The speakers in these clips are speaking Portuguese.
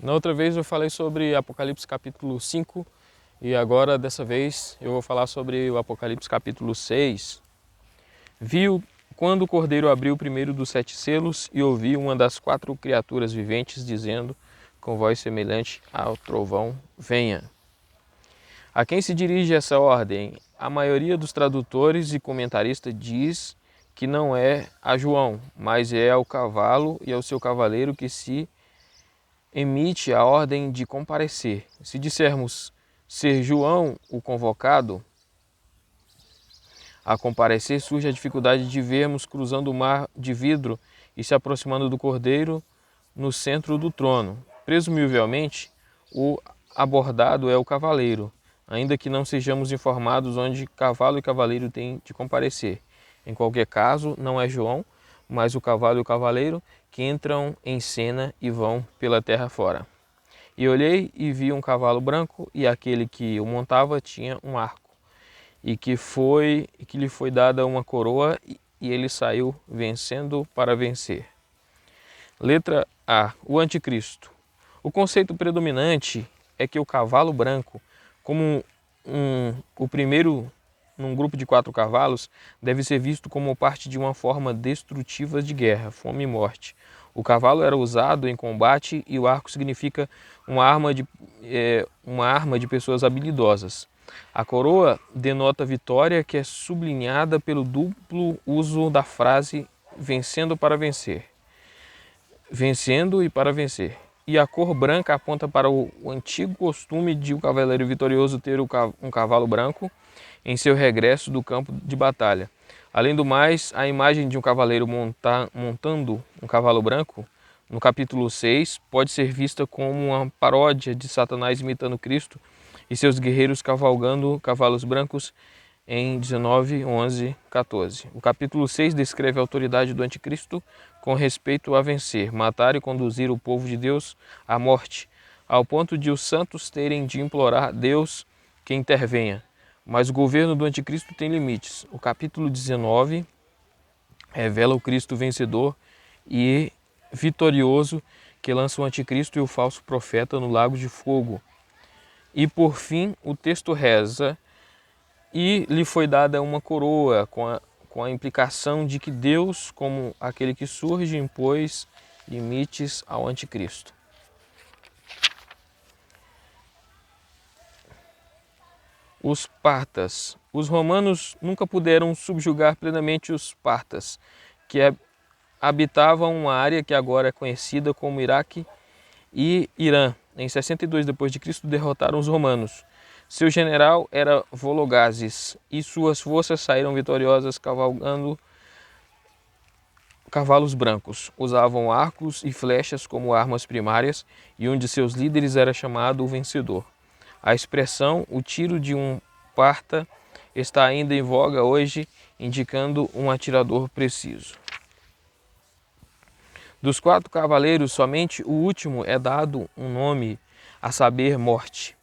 Na outra vez eu falei sobre Apocalipse capítulo 5 e agora dessa vez eu vou falar sobre o Apocalipse capítulo 6. Viu quando o Cordeiro abriu o primeiro dos 7 selos e ouvi uma das 4 criaturas viventes dizendo com voz semelhante ao trovão: venha. A quem se dirige essa ordem? A maioria dos tradutores e comentaristas diz que não é a João, mas é ao cavalo e ao seu cavaleiro que se emite a ordem de comparecer. Se dissermos ser João o convocado a comparecer, surge a dificuldade de vermos cruzando o mar de vidro e se aproximando do Cordeiro no centro do trono. Presumivelmente, o abordado é o cavaleiro, ainda que não sejamos informados onde cavalo e cavaleiro têm de comparecer. Em qualquer caso, não é João, mas o cavalo e o cavaleiro que entram em cena e vão pela terra fora. E olhei e vi um cavalo branco, e aquele que o montava tinha um arco, e que lhe foi dada uma coroa, e ele saiu vencendo para vencer. Letra A. O anticristo. O conceito predominante é que o cavalo branco, como o primeiro num grupo de 4 cavalos, deve ser visto como parte de uma forma destrutiva de guerra, fome e morte. O cavalo era usado em combate e o arco significa uma arma de pessoas habilidosas. A coroa denota vitória, que é sublinhada pelo duplo uso da frase vencendo para vencer. Vencendo e para vencer. E a cor branca aponta para o antigo costume de o cavaleiro vitorioso ter um cavalo branco em seu regresso do campo de batalha. Além do mais, a imagem de um cavaleiro montando um cavalo branco, no capítulo 6, pode ser vista como uma paródia de Satanás imitando Cristo e seus guerreiros cavalgando cavalos brancos em 19, 11, 14. O capítulo 6 descreve a autoridade do anticristo com respeito a vencer, matar e conduzir o povo de Deus à morte, ao ponto de os santos terem de implorar a Deus que intervenha. Mas o governo do anticristo tem limites. O capítulo 19 revela o Cristo vencedor e vitorioso que lança o anticristo e o falso profeta no lago de fogo. E por fim o texto reza: e lhe foi dada uma coroa, com a implicação de que Deus, como aquele que surge, impôs limites ao anticristo. Os partas. Os romanos nunca puderam subjugar plenamente os partas, que habitavam uma área que agora é conhecida como Iraque e Irã. Em 62 d.C. derrotaram os romanos. Seu general era Vologazes e suas forças saíram vitoriosas cavalgando cavalos brancos. Usavam arcos e flechas como armas primárias e um de seus líderes era chamado o vencedor. A expressão "o tiro de um parta" está ainda em voga hoje, indicando um atirador preciso. Dos 4 cavaleiros, somente o último é dado um nome, a saber, morte.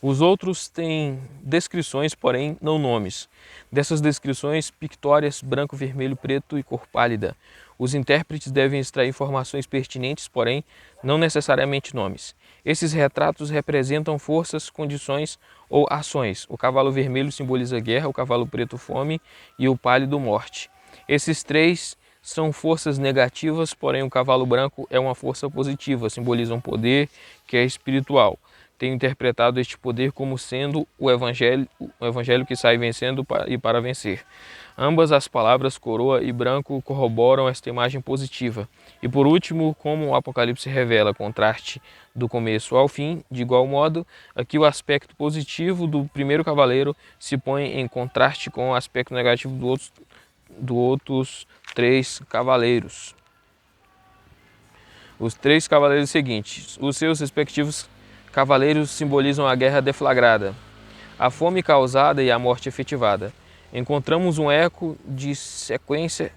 Os outros têm descrições, porém não nomes. Dessas descrições, pictórias branco, vermelho, preto e cor pálida. Os intérpretes devem extrair informações pertinentes, porém não necessariamente nomes. Esses retratos representam forças, condições ou ações. O cavalo vermelho simboliza guerra, o cavalo preto fome e o pálido morte. Esses 3 são forças negativas, porém o cavalo branco é uma força positiva, simboliza um poder que é espiritual. Tenho interpretado este poder como sendo o evangelho que sai vencendo e para vencer. Ambas as palavras coroa e branco corroboram esta imagem positiva. E por último, como o Apocalipse revela contraste do começo ao fim, de igual modo, aqui o aspecto positivo do primeiro cavaleiro se põe em contraste com o aspecto negativo dos outros 3 cavaleiros. Os 3 cavaleiros seguintes, os seus respectivos cavaleiros simbolizam a guerra deflagrada, a fome causada e a morte efetivada. Encontramos um eco de sequência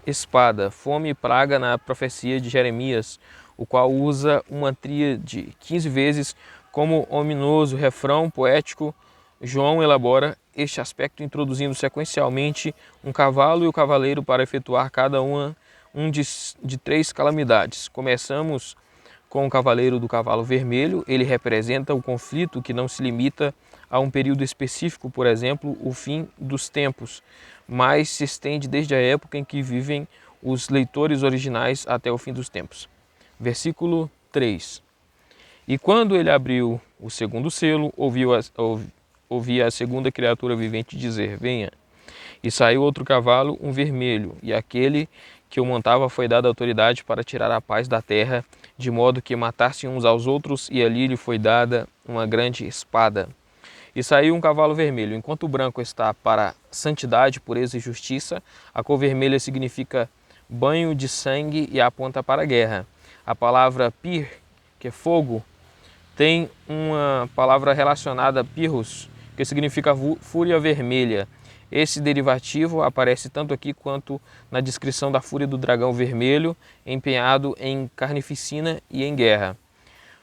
espada, fome e praga na profecia de Jeremias, o qual usa uma tríade 15 vezes como ominoso refrão poético. João elabora este aspecto introduzindo sequencialmente um cavalo e o cavaleiro para efetuar cada uma de três calamidades. Começamos com o cavaleiro do cavalo vermelho. Ele representa o conflito que não se limita a um período específico, por exemplo, o fim dos tempos, mas se estende desde a época em que vivem os leitores originais até o fim dos tempos. Versículo 3. E quando ele abriu o segundo selo, ouvi a segunda criatura vivente dizer: venha. E saiu outro cavalo, um vermelho, e aquele que o montava foi dada autoridade para tirar a paz da terra, de modo que matassem uns aos outros, e ali lhe foi dada uma grande espada. E saiu um cavalo vermelho. Enquanto o branco está para santidade, pureza e justiça, a cor vermelha significa banho de sangue e aponta para a guerra. A palavra pir, que é fogo, tem uma palavra relacionada a pirros, que significa fúria vermelha. Esse derivativo aparece tanto aqui quanto na descrição da fúria do dragão vermelho, empenhado em carnificina e em guerra.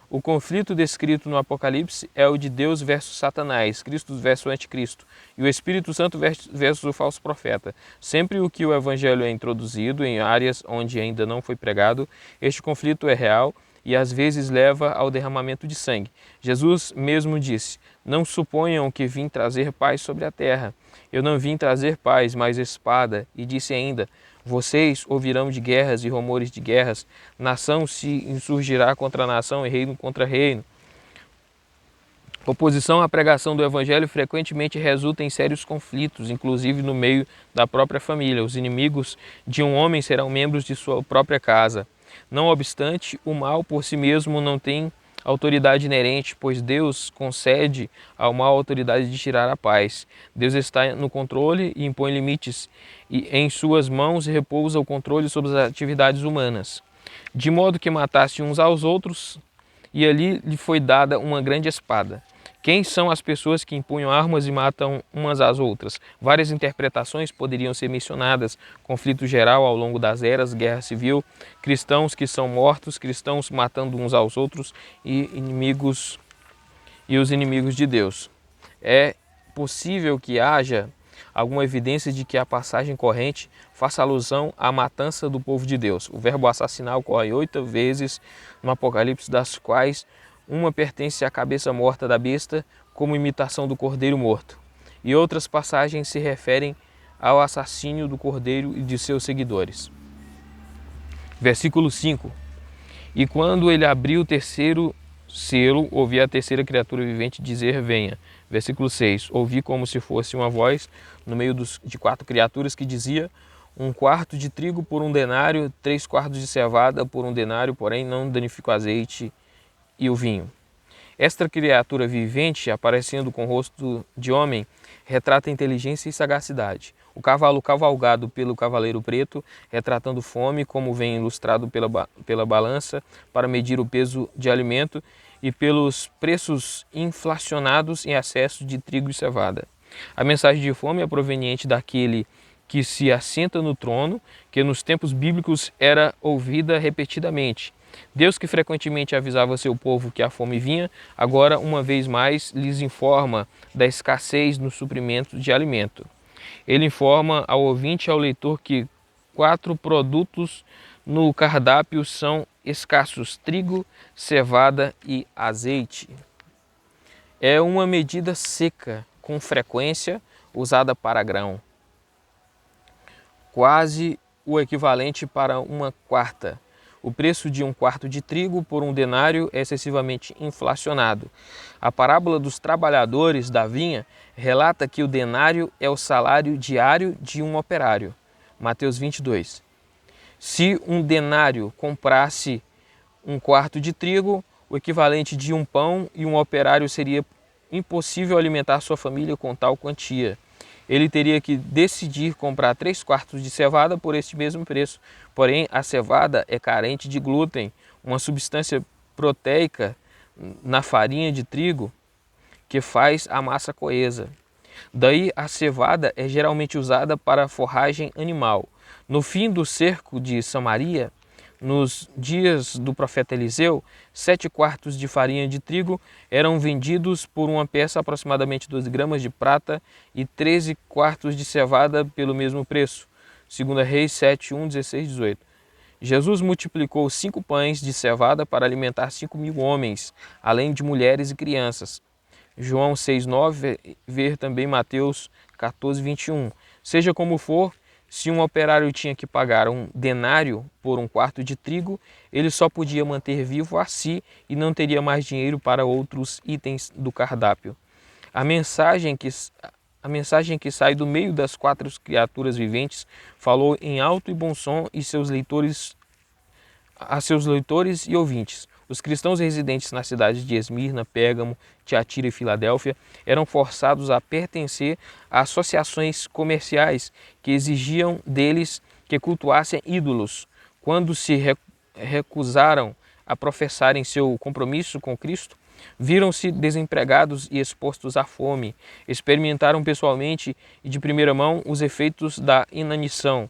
O conflito descrito no Apocalipse é o de Deus versus Satanás, Cristo versus Anticristo, e o Espírito Santo versus o falso profeta. Sempre o que o Evangelho é introduzido em áreas onde ainda não foi pregado, este conflito é real e às vezes leva ao derramamento de sangue. Jesus mesmo disse: não suponham que vim trazer paz sobre a terra. Eu não vim trazer paz, mas espada. E disse ainda: vocês ouvirão de guerras e rumores de guerras. Nação se insurgirá contra nação e reino contra reino. Oposição à pregação do Evangelho frequentemente resulta em sérios conflitos, inclusive no meio da própria família. Os inimigos de um homem serão membros de sua própria casa. Não obstante, o mal por si mesmo não tem autoridade inerente, pois Deus concede ao mal a autoridade de tirar a paz. Deus está no controle e impõe limites, e em suas mãos repousa o controle sobre as atividades humanas. De modo que matasse uns aos outros, e ali lhe foi dada uma grande espada. Quem são as pessoas que empunham armas e matam umas às outras? Várias interpretações poderiam ser mencionadas: conflito geral ao longo das eras, guerra civil, cristãos que são mortos, cristãos matando uns aos outros e os inimigos de Deus. É possível que haja alguma evidência de que a passagem corrente faça alusão à matança do povo de Deus. O verbo assassinar ocorre 8 vezes no Apocalipse, das quais uma pertence à cabeça morta da besta, como imitação do cordeiro morto. E outras passagens se referem ao assassínio do cordeiro e de seus seguidores. Versículo 5. E quando ele abriu o terceiro selo, ouvi a terceira criatura vivente dizer: venha. Versículo 6. Ouvi como se fosse uma voz no meio de 4 criaturas que dizia: 1/4 de trigo por 1 denário, 3/4 de cevada por 1 denário, porém não danifica o azeite e o vinho. Esta criatura vivente, aparecendo com o rosto de homem, retrata inteligência e sagacidade. O cavalo cavalgado pelo cavaleiro preto, retratando fome, como vem ilustrado pela balança para medir o peso de alimento, e pelos preços inflacionados em excesso de trigo e cevada. A mensagem de fome é proveniente daquele que se assenta no trono, que nos tempos bíblicos era ouvida repetidamente. Deus, que frequentemente avisava seu povo que a fome vinha, agora uma vez mais lhes informa da escassez no suprimento de alimento. Ele informa ao ouvinte e ao leitor que 4 produtos no cardápio são escassos: trigo, cevada e azeite. É uma medida seca, com frequência usada para grão, quase o equivalente para 1/4. O preço de 1/4 de trigo por 1 denário é excessivamente inflacionado. A parábola dos trabalhadores da vinha relata que o denário é o salário diário de um operário. Mateus 22. Se um denário comprasse 1/4 de trigo, o equivalente de um pão, e um operário, seria impossível alimentar sua família com tal quantia. Ele teria que decidir comprar 3/4 de cevada por este mesmo preço. Porém, a cevada é carente de glúten, uma substância proteica na farinha de trigo que faz a massa coesa. Daí, a cevada é geralmente usada para forragem animal. No fim do cerco de Samaria, nos dias do profeta Eliseu, 7/4 de farinha de trigo eram vendidos por uma peça, aproximadamente 12 gramas de prata, e 13/4 de cevada pelo mesmo preço. 2 Reis 7, 1, 16, 18. Jesus multiplicou 5 pães de cevada para alimentar 5.000 homens, além de mulheres e crianças. João 6,9, ver também Mateus 14,21. Seja como for, se um operário tinha que pagar um denário por um quarto de trigo, ele só podia manter vivo a si e não teria mais dinheiro para outros itens do cardápio. A mensagem que sai do meio das 4 criaturas viventes falou em alto e bom som a seus leitores e ouvintes. Os cristãos residentes nas cidades de Esmirna, Pérgamo, Tiatira e Filadélfia eram forçados a pertencer a associações comerciais que exigiam deles que cultuassem ídolos. Quando se recusaram a professarem seu compromisso com Cristo, viram-se desempregados e expostos à fome. Experimentaram pessoalmente e de primeira mão os efeitos da inanição.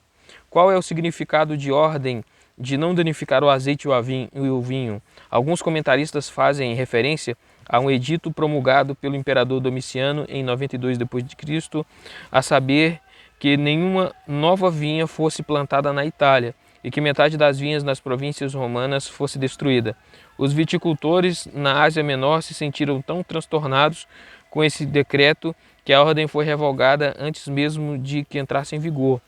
Qual é o significado de ordem de não danificar o azeite e o vinho? Alguns comentaristas fazem referência a um edito promulgado pelo imperador Domiciano em 92 d.C., a saber que nenhuma nova vinha fosse plantada na Itália e que metade das vinhas nas províncias romanas fosse destruída. Os viticultores na Ásia Menor se sentiram tão transtornados com esse decreto que a ordem foi revogada antes mesmo de que entrasse em vigor.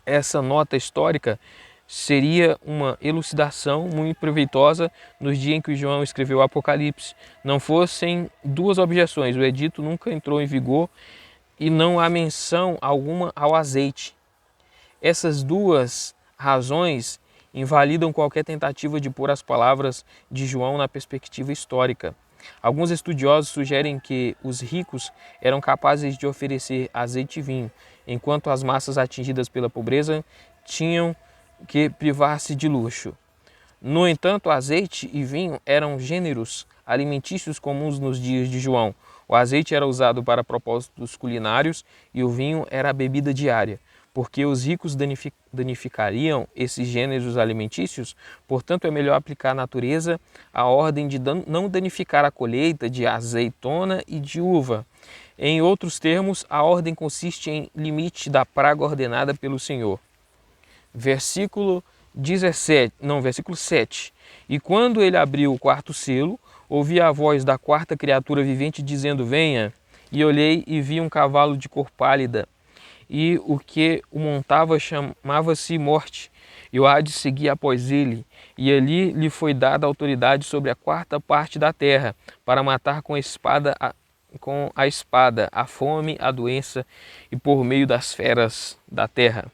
Essa nota histórica seria uma elucidação muito proveitosa nos dias em que João escreveu o Apocalipse. Não fossem 2 objeções: o edito nunca entrou em vigor e não há menção alguma ao azeite. Essas 2 razões invalidam qualquer tentativa de pôr as palavras de João na perspectiva histórica. Alguns estudiosos sugerem que os ricos eram capazes de oferecer azeite e vinho, enquanto as massas atingidas pela pobreza tinham que privar-se de luxo. No entanto, azeite e vinho eram gêneros alimentícios comuns nos dias de João. O azeite era usado para propósitos culinários e o vinho era a bebida diária. Porque os ricos danificariam esses gêneros alimentícios, portanto é melhor aplicar à natureza a ordem de não danificar a colheita de azeitona e de uva. Em outros termos, a ordem consiste em limite da praga ordenada pelo Senhor. Versículo 7. E quando ele abriu o 4º selo, ouvi a voz da 4ª criatura vivente dizendo: venha. E olhei e vi um cavalo de cor pálida, e o que o montava chamava-se Morte, e o Hades seguia após ele, e ali lhe foi dada autoridade sobre a 4ª parte da terra, para matar com a espada a fome, a doença, e por meio das feras da terra.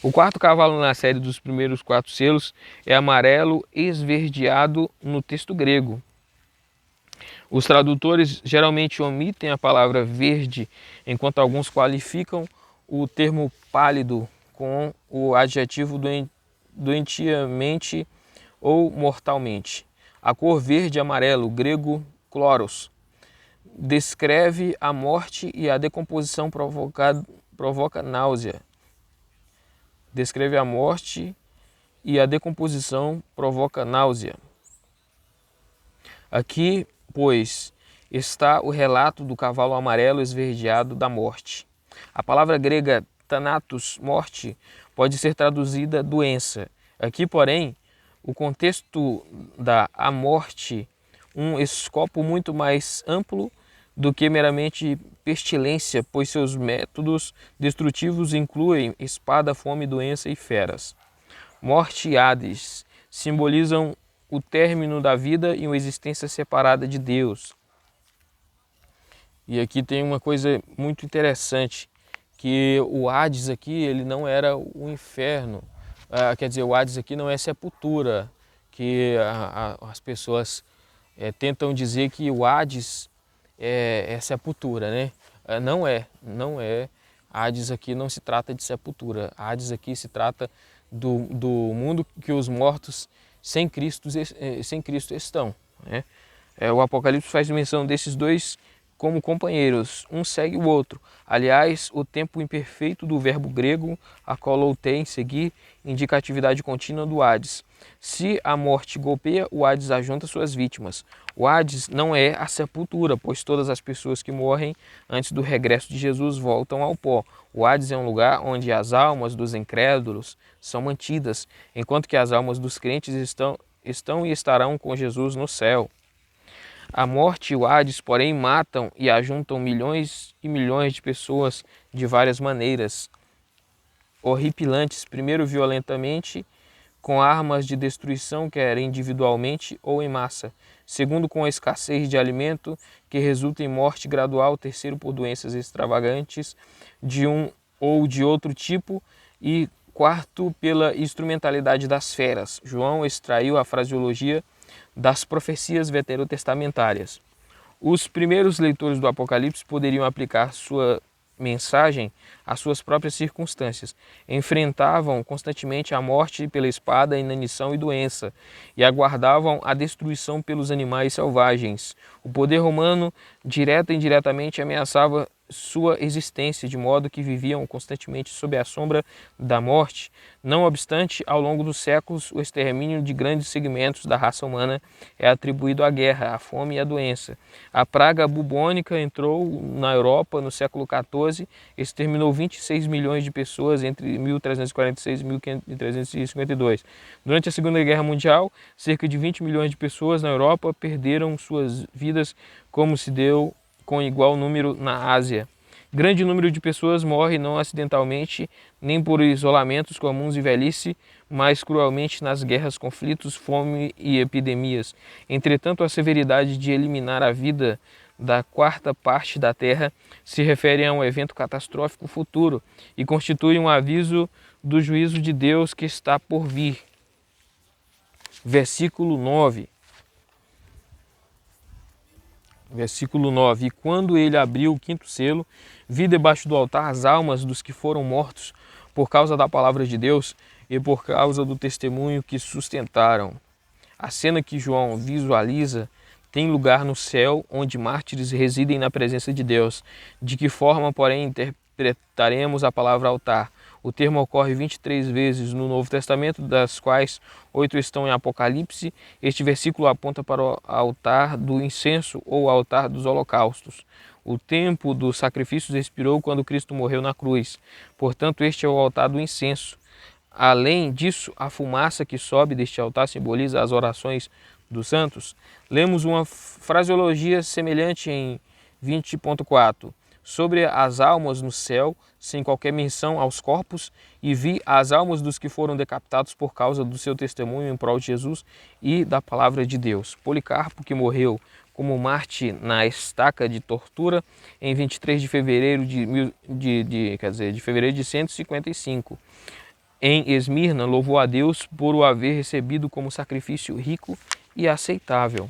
O 4º cavalo na série dos primeiros 4 selos é amarelo esverdeado no texto grego. Os tradutores geralmente omitem a palavra verde, enquanto alguns qualificam o termo pálido com o adjetivo doentiamente ou mortalmente. A cor verde-amarelo, grego chloros, descreve a morte e a decomposição provoca náusea. Descreve a morte e a decomposição provoca náusea. Aqui, pois, está o relato do cavalo amarelo esverdeado da morte. A palavra grega thanatos, morte, pode ser traduzida doença. Aqui, porém, o contexto dá à morte um escopo muito mais amplo do que meramente pestilência, pois seus métodos destrutivos incluem espada, fome, doença e feras. Morte e Hades simbolizam o término da vida e uma existência separada de Deus. E aqui tem uma coisa muito interessante, que o Hades aqui ele não era o inferno, quer dizer, o Hades aqui não é sepultura, que as pessoas tentam dizer que o Hades é sepultura, né? Não é. Hades aqui não se trata de sepultura. Hades aqui se trata do mundo que os mortos sem Cristo estão, né? O Apocalipse faz menção desses 2 como companheiros, um segue o outro. Aliás, o tempo imperfeito do verbo grego akoloutei, seguir, indica a atividade contínua do Hades. Se a morte golpeia, o Hades ajunta suas vítimas. O Hades não é a sepultura, pois todas as pessoas que morrem antes do regresso de Jesus voltam ao pó. O Hades é um lugar onde as almas dos incrédulos são mantidas, enquanto que as almas dos crentes estão e estarão com Jesus no céu. A morte e o Hades, porém, matam e ajuntam milhões e milhões de pessoas de várias maneiras horripilantes, primeiro violentamente, com armas de destruição, quer individualmente ou em massa. Segundo, com a escassez de alimento, que resulta em morte gradual. Terceiro, por doenças extravagantes de um ou de outro tipo. E quarto, pela instrumentalidade das feras. João extraiu a fraseologia das profecias veterotestamentárias. Os primeiros leitores do Apocalipse poderiam aplicar sua mensagem às suas próprias circunstâncias. Enfrentavam constantemente a morte pela espada, inanição e doença, e aguardavam a destruição pelos animais selvagens. O poder romano, direta e indiretamente, ameaçava sua existência, de modo que viviam constantemente sob a sombra da morte. Não obstante, ao longo dos séculos, o extermínio de grandes segmentos da raça humana é atribuído à guerra, à fome e à doença. A praga bubônica entrou na Europa no século XIV, exterminou 26 milhões de pessoas entre 1346 e 1352. Durante a Segunda Guerra Mundial, cerca de 20 milhões de pessoas na Europa perderam suas vidas, como se deu com igual número na Ásia. Grande número de pessoas morre não acidentalmente, nem por isolamentos comuns e velhice, mas cruelmente nas guerras, conflitos, fome e epidemias. Entretanto, a severidade de eliminar a vida da quarta parte da Terra se refere a um evento catastrófico futuro e constitui um aviso do juízo de Deus que está por vir. Versículo 9. Versículo 9. E quando ele abriu o quinto selo, vi debaixo do altar as almas dos que foram mortos por causa da palavra de Deus e por causa do testemunho que sustentaram. A cena que João visualiza tem lugar no céu, onde mártires residem na presença de Deus. De que forma, porém, interpretaremos a palavra altar? O termo ocorre 23 vezes no Novo Testamento, das quais 8 estão em Apocalipse. Este versículo aponta para o altar do incenso ou altar dos holocaustos. O tempo dos sacrifícios expirou quando Cristo morreu na cruz. Portanto, este é o altar do incenso. Além disso, a fumaça que sobe deste altar simboliza as orações dos santos. Lemos uma fraseologia semelhante em 20.4. Sobre as almas no céu, sem qualquer menção aos corpos, e vi as almas dos que foram decapitados por causa do seu testemunho em prol de Jesus e da palavra de Deus. Policarpo, que morreu como Marte na estaca de tortura em 23 de fevereiro de fevereiro de 155. Em Esmirna, louvou a Deus por o haver recebido como sacrifício rico e aceitável.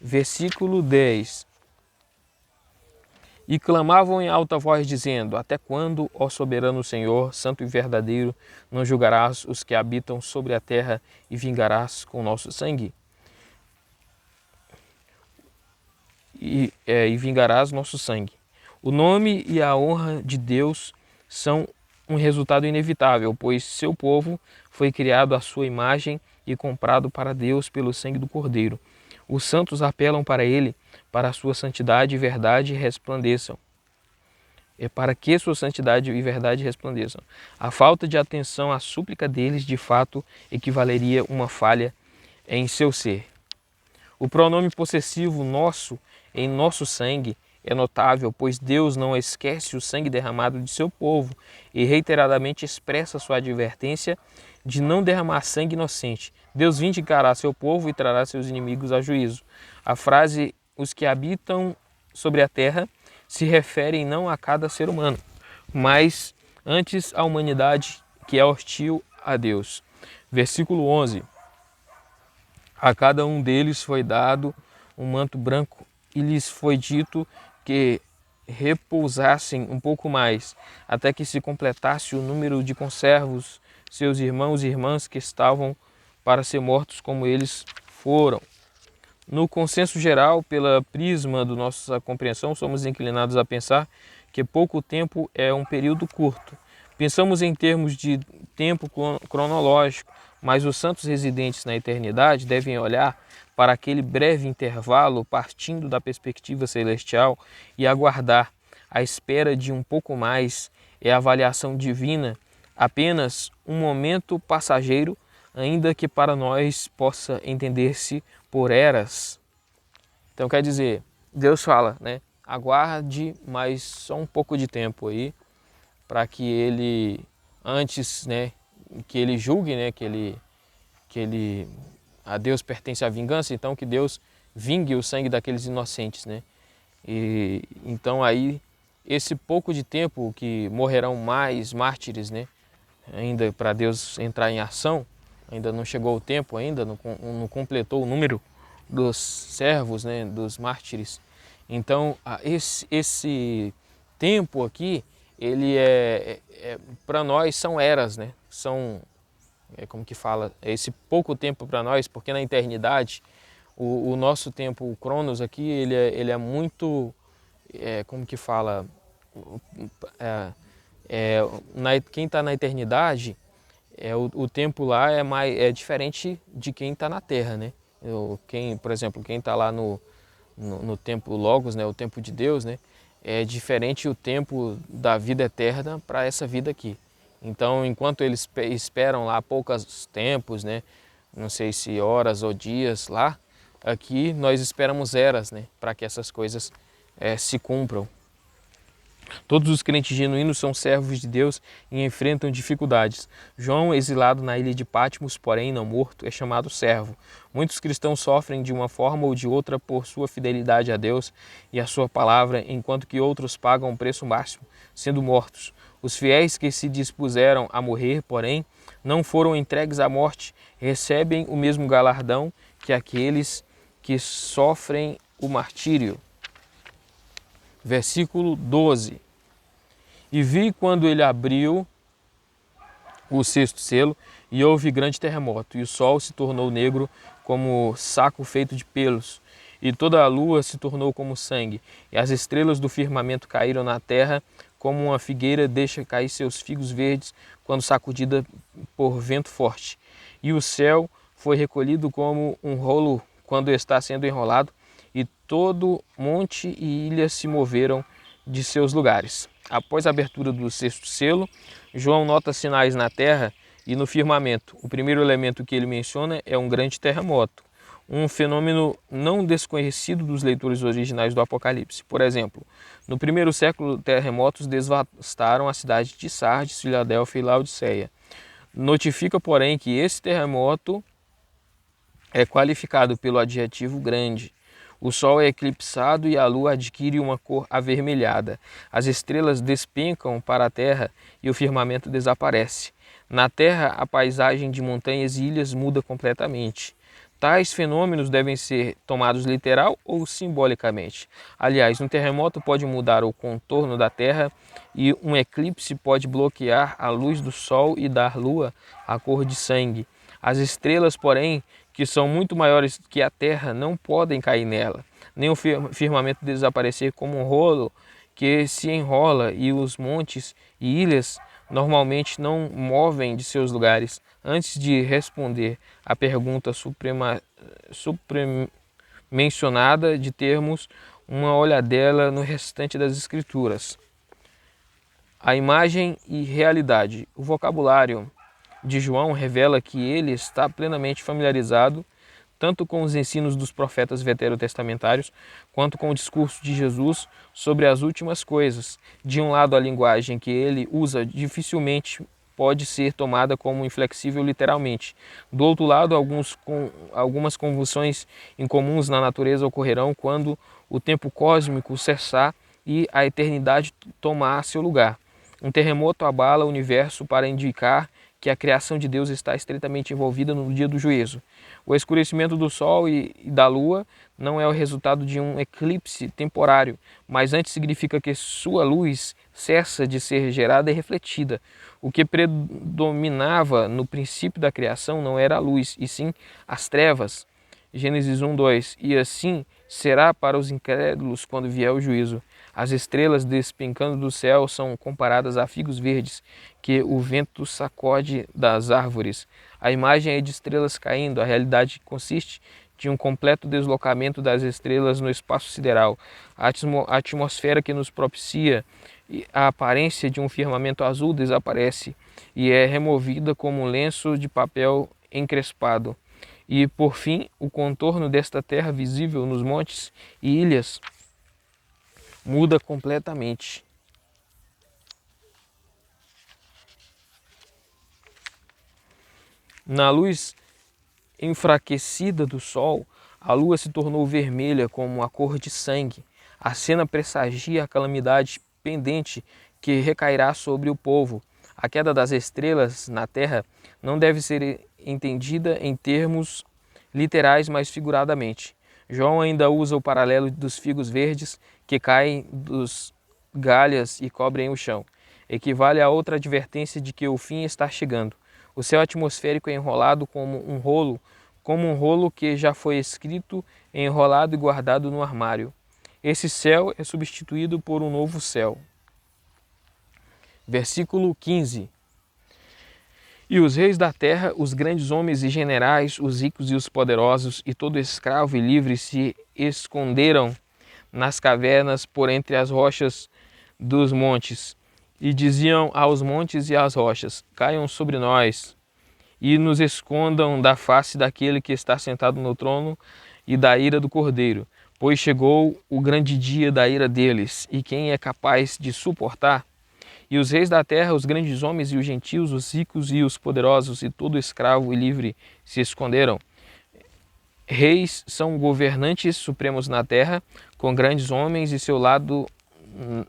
Versículo 10. E clamavam em alta voz, dizendo: Até quando, ó soberano Senhor, santo e verdadeiro, não julgarás os que habitam sobre a terra e vingarás com nosso sangue? E vingarás nosso sangue. O nome e a honra de Deus são um resultado inevitável, pois seu povo foi criado à sua imagem e comprado para Deus pelo sangue do Cordeiro. Os santos apelam para ele, para a sua santidade e verdade resplandeçam. É para que sua santidade e verdade resplandeçam. A falta de atenção à súplica deles, de fato, equivaleria a uma falha em seu ser. O pronome possessivo nosso, em nosso sangue, é notável, pois Deus não esquece o sangue derramado de seu povo e reiteradamente expressa sua advertência de não derramar sangue inocente. Deus vindicará seu povo e trará seus inimigos a juízo. A frase "os que habitam sobre a terra" se refere não a cada ser humano, mas antes à humanidade que é hostil a Deus. Versículo 11. A cada um deles foi dado um manto branco e lhes foi dito que repousassem um pouco mais, até que se completasse o número de conservos, seus irmãos e irmãs que estavam para ser mortos como eles foram. No consenso geral, pela prisma da nossa compreensão, somos inclinados a pensar que pouco tempo é um período curto. Pensamos em termos de tempo cronológico, mas os santos residentes na eternidade devem olhar para aquele breve intervalo partindo da perspectiva celestial e aguardar. A espera de um pouco mais é a avaliação divina, apenas um momento passageiro, ainda que para nós possa entender-se por eras. Então quer dizer, Deus fala, né? Aguarde mais só um pouco de tempo aí, para que ele, antes, né, que ele julgue, né, a Deus pertence a vingança, então que Deus vingue o sangue daqueles inocentes, né? E então aí esse pouco de tempo que morrerão mais mártires, né, ainda para Deus entrar em ação, ainda não chegou o tempo ainda, não completou o número dos servos, né, dos mártires. Então esse tempo aqui, ele para nós são eras, né? São, como que fala, esse pouco tempo para nós, porque na eternidade o nosso tempo, o Cronos aqui, ele é muito, como que fala, quem está na eternidade, o tempo lá é diferente de quem está na Terra, né? Por exemplo, quem está lá no tempo Logos, né, o tempo de Deus, né, é diferente o tempo da vida eterna para essa vida aqui. Então, enquanto eles esperam lá poucos tempos, né, não sei se horas ou dias lá, aqui nós esperamos eras, né, para que essas coisas se cumpram. Todos os crentes genuínos são servos de Deus e enfrentam dificuldades. João, exilado na ilha de Patmos, porém não morto, é chamado servo. Muitos cristãos sofrem de uma forma ou de outra por sua fidelidade a Deus e a sua palavra, enquanto que outros pagam o preço máximo, sendo mortos. Os fiéis que se dispuseram a morrer, porém, não foram entregues à morte, recebem o mesmo galardão que aqueles que sofrem o martírio. Versículo 12. E vi quando ele abriu o sexto selo e houve grande terremoto, e o sol se tornou negro como saco feito de pelos, e toda a lua se tornou como sangue, e as estrelas do firmamento caíram na terra, como uma figueira deixa cair seus figos verdes quando sacudida por vento forte. E o céu foi recolhido como um rolo quando está sendo enrolado, e todo monte e ilha se moveram de seus lugares. Após a abertura do sexto selo, João nota sinais na terra e no firmamento. O primeiro elemento que ele menciona é um grande terremoto, um fenômeno não desconhecido dos leitores originais do Apocalipse. Por exemplo, no primeiro século, terremotos devastaram a cidade de Sardes, Filadélfia e Laodiceia. Notifica, porém, que esse terremoto é qualificado pelo adjetivo grande. O sol é eclipsado e a lua adquire uma cor avermelhada. As estrelas despencam para a terra e o firmamento desaparece. Na terra, a paisagem de montanhas e ilhas muda completamente. Tais fenômenos devem ser tomados literal ou simbolicamente. Aliás, um terremoto pode mudar o contorno da terra e um eclipse pode bloquear a luz do sol e dar à lua a cor de sangue. As estrelas, porém, que são muito maiores que a terra, não podem cair nela, nem o firmamento desaparecer como um rolo que se enrola, e os montes e ilhas normalmente não movem de seus lugares. Antes de responder à pergunta mencionada, de termos uma olhadela no restante das escrituras. A imagem e realidade. O vocabulário de João revela que ele está plenamente familiarizado tanto com os ensinos dos profetas veterotestamentários, quanto com o discurso de Jesus sobre as últimas coisas. De um lado, a linguagem que ele usa dificilmente pode ser tomada como inflexível literalmente. Do outro lado, algumas convulsões incomuns na natureza ocorrerão quando o tempo cósmico cessar e a eternidade tomar seu lugar. Um terremoto abala o universo para indicar que a criação de Deus está estreitamente envolvida no dia do juízo. O escurecimento do Sol e da Lua não é o resultado de um eclipse temporário, mas antes significa que sua luz cessa de ser gerada e refletida. O que predominava no princípio da criação não era a luz, e sim as trevas. Gênesis 1, 2. E assim será para os incrédulos quando vier o juízo. As estrelas despencando do céu são comparadas a figos verdes que o vento sacode das árvores. A imagem é de estrelas caindo. A realidade consiste de um completo deslocamento das estrelas no espaço sideral. A atmosfera que nos propicia a aparência de um firmamento azul desaparece e é removida como um lenço de papel encrespado. E, por fim, o contorno desta terra visível nos montes e ilhas muda completamente. Na luz enfraquecida do sol, a lua se tornou vermelha como a cor de sangue. A cena pressagia a calamidade pendente que recairá sobre o povo. A queda das estrelas na terra não deve ser entendida em termos literais, mas figuradamente. João ainda usa o paralelo dos figos verdes que caem dos galhas e cobrem o chão. Equivale a outra advertência de que o fim está chegando. O céu atmosférico é enrolado como um rolo que já foi escrito, enrolado e guardado no armário. Esse céu é substituído por um novo céu. Versículo 15. E os reis da terra, os grandes homens e generais, os ricos e os poderosos, e todo escravo e livre se esconderam nas cavernas por entre as rochas dos montes, e diziam aos montes e às rochas: caiam sobre nós, e nos escondam da face daquele que está sentado no trono e da ira do Cordeiro, pois chegou o grande dia da ira deles, e quem é capaz de suportar? E os reis da terra, os grandes homens e os gentios, os ricos e os poderosos, e todo escravo e livre se esconderam. Reis são governantes supremos na terra, com grandes homens e seu lado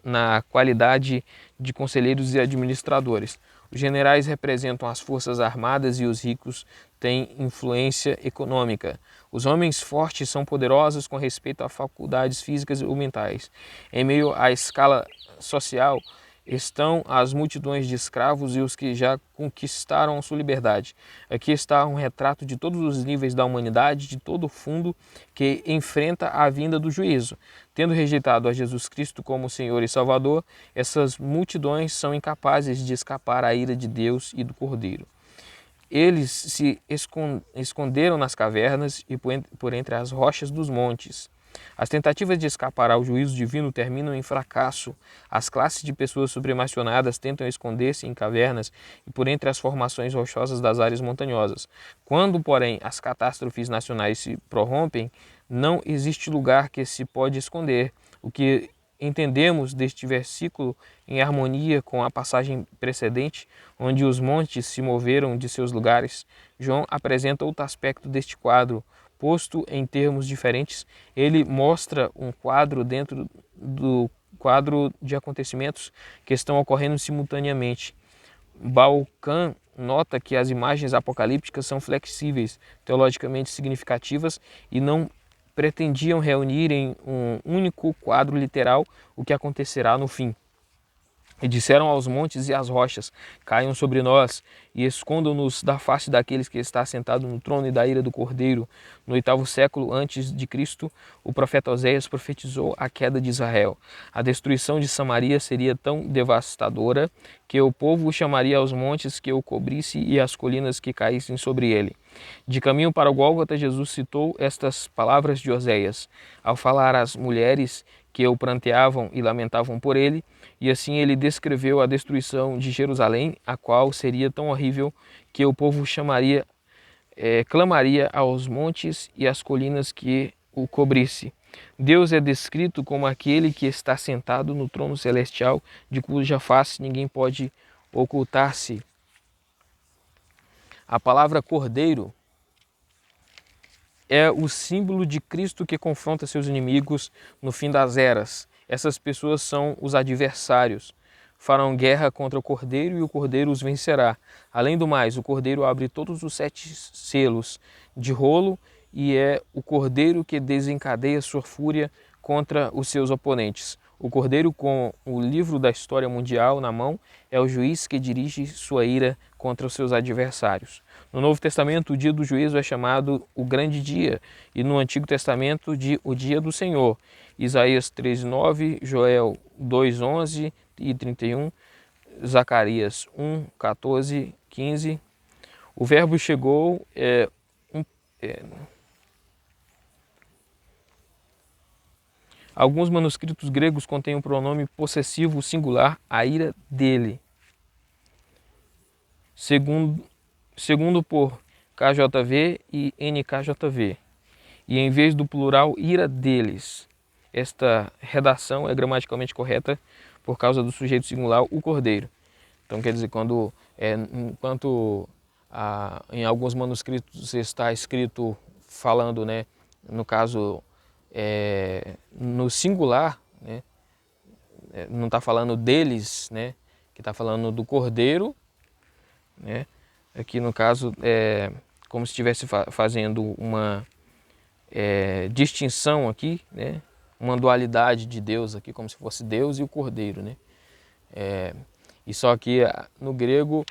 na qualidade de conselheiros e administradores. Os generais representam as forças armadas e os ricos têm influência econômica. Os homens fortes são poderosos com respeito a faculdades físicas ou mentais. Em meio à escala social, estão as multidões de escravos e os que já conquistaram sua liberdade. Aqui está um retrato de todos os níveis da humanidade, de todo o fundo que enfrenta a vinda do juízo. Tendo rejeitado a Jesus Cristo como Senhor e Salvador, essas multidões são incapazes de escapar à ira de Deus e do Cordeiro. Eles se esconderam nas cavernas e por entre as rochas dos montes. As tentativas de escapar ao juízo divino terminam em fracasso. As classes de pessoas supremacionadas tentam esconder-se em cavernas e por entre as formações rochosas das áreas montanhosas. Quando, porém, as catástrofes nacionais se prorrompem, não existe lugar que se pode esconder. O que entendemos deste versículo em harmonia com a passagem precedente, onde os montes se moveram de seus lugares, João apresenta outro aspecto deste quadro. Posto em termos diferentes, ele mostra um quadro dentro do quadro de acontecimentos que estão ocorrendo simultaneamente. Balkan nota que as imagens apocalípticas são flexíveis, teologicamente significativas e não pretendiam reunir em um único quadro literal o que acontecerá no fim. E disseram aos montes e às rochas: caiam sobre nós e escondam-nos da face daqueles que está sentado no trono e da ira do Cordeiro. No 8º século antes de Cristo, o profeta Oséias profetizou a queda de Israel. A destruição de Samaria seria tão devastadora que o povo chamaria aos montes que o cobrisse e às colinas que caíssem sobre ele. De caminho para o Gólgota, Jesus citou estas palavras de Oséias, ao falar às mulheres que o pranteavam e lamentavam por ele, e assim ele descreveu a destruição de Jerusalém, a qual seria tão horrível que o povo clamaria aos montes e às colinas que o cobrisse. Deus é descrito como aquele que está sentado no trono celestial, de cuja face ninguém pode ocultar-se. A palavra Cordeiro é o símbolo de Cristo que confronta seus inimigos no fim das eras. Essas pessoas são os adversários. Farão guerra contra o Cordeiro e o Cordeiro os vencerá. Além do mais, o Cordeiro abre todos os 7 selos de rolo e é o Cordeiro que desencadeia sua fúria contra os seus oponentes. O cordeiro com o livro da história mundial na mão é o juiz que dirige sua ira contra os seus adversários. No Novo Testamento, o dia do juízo é chamado o grande dia, e no Antigo Testamento, o dia do Senhor. Isaías 13:9, Joel 2:11 e 31, Zacarias 1:14, 15. O verbo chegou alguns manuscritos gregos contêm o pronome possessivo singular, a ira dele. Segundo por KJV e NKJV. E em vez do plural, ira deles. Esta redação é gramaticalmente correta por causa do sujeito singular, o cordeiro. Então quer dizer, enquanto em alguns manuscritos está escrito falando, né, no caso, no singular, né, não está falando deles, né, que está falando do cordeiro, né, aqui no caso é como se estivesse fazendo uma distinção aqui, né, uma dualidade de Deus aqui, como se fosse Deus e o cordeiro, né. E só que no grego,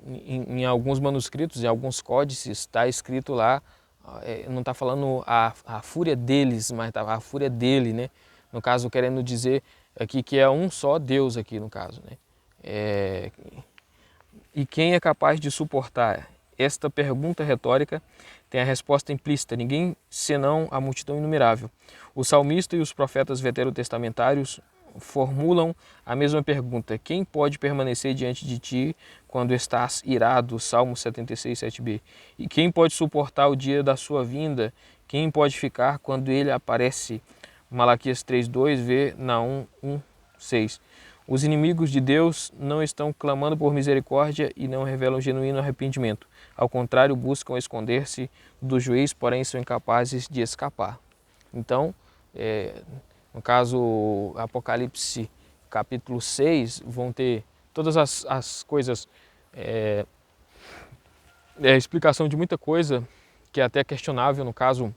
em alguns manuscritos, em alguns códices, está escrito lá, não está falando a fúria deles, mas tá a fúria dele, né? No caso, querendo dizer aqui que é um só Deus aqui, no caso, né? E quem é capaz de suportar? Esta pergunta retórica tem a resposta implícita, ninguém senão a multidão inumerável. O salmista e os profetas veterotestamentários formulam a mesma pergunta: quem pode permanecer diante de ti quando estás irado? Salmo 76, 7b. E quem pode suportar o dia da sua vinda? Quem pode ficar quando ele aparece? Malaquias 3:2, v. Naum 1:6. Os inimigos de Deus não estão clamando por misericórdia e não revelam genuíno arrependimento. Ao contrário, buscam esconder-se do juiz, porém são incapazes de escapar. Então, no caso, Apocalipse capítulo 6, vão ter todas as coisas, explicação de muita coisa que é até questionável, no caso,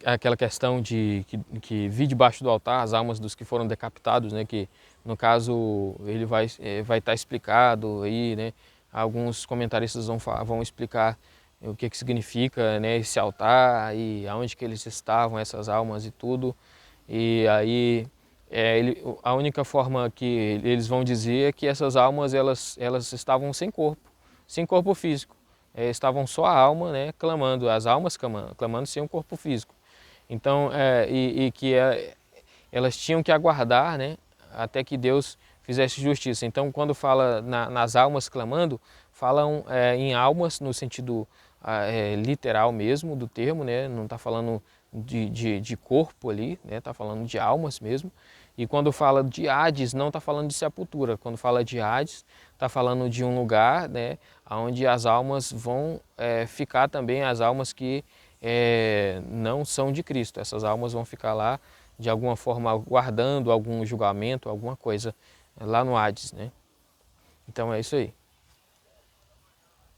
aquela questão de que vi debaixo do altar as almas dos que foram decapitados, né, que no caso ele vai estar explicado aí, né, alguns comentaristas vão explicar o que significa, né, esse altar e aonde que eles estavam, essas almas e tudo. E aí a única forma que eles vão dizer é que essas almas elas estavam sem corpo físico. Estavam só a alma, né, clamando, as almas clamando sem um corpo físico. Então, elas tinham que aguardar, né, até que Deus fizesse justiça. Então, quando fala nas almas clamando, falam em almas no sentido literal mesmo do termo, né, não está falando de corpo ali, né, está falando de almas mesmo. E quando fala de Hades, não está falando de sepultura. Quando fala de Hades, está falando de um lugar, né, onde as almas vão ficar também, as almas que não são de Cristo. Essas almas vão ficar lá, de alguma forma, aguardando algum julgamento, alguma coisa lá no Hades, né? Então é isso aí.